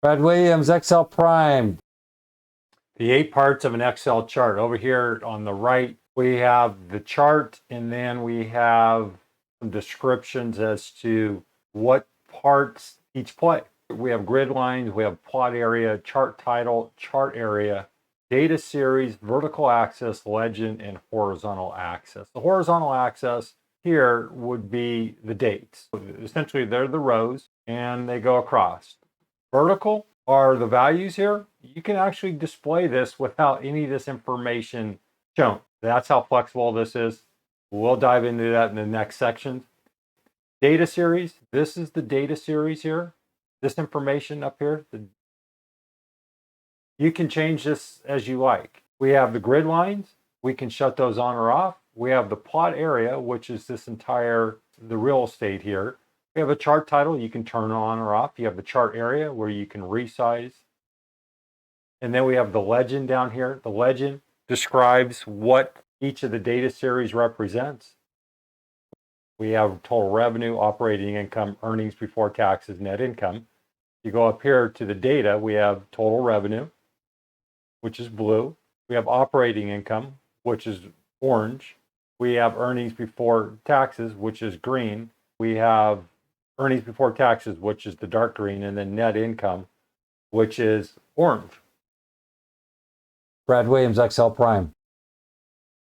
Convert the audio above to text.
Brad Williams, Excel Prime. The 8 parts of an Excel chart. Over here on the right, we have the chart, and then we have some descriptions as to what parts each play. We have grid lines, we have plot area, chart title, chart area, data series, vertical axis, legend, and horizontal axis. The horizontal axis here would be the dates. Essentially, they're the rows, and they go across. Vertical are the values here. You can actually display this without any of this information shown. That's how flexible this is. We'll dive into that in the next section. Data series, this is the data series here. This information up here, you can change this as you like. We have the grid lines. We can shut those on or off. We have the plot area, which is this entire, the real estate here. We have a chart title, you can turn on or off. You have the chart area where you can resize. And then we have the legend down here. The legend describes what each of the data series represents. We have total revenue, operating income, earnings before taxes, net income. You go up here to the data, we have total revenue, which is blue. We have operating income, which is orange. We have earnings before taxes, which is green. We have earnings before taxes, which is the dark green, and then net income, which is orange. Brad Williams, Excel Prime.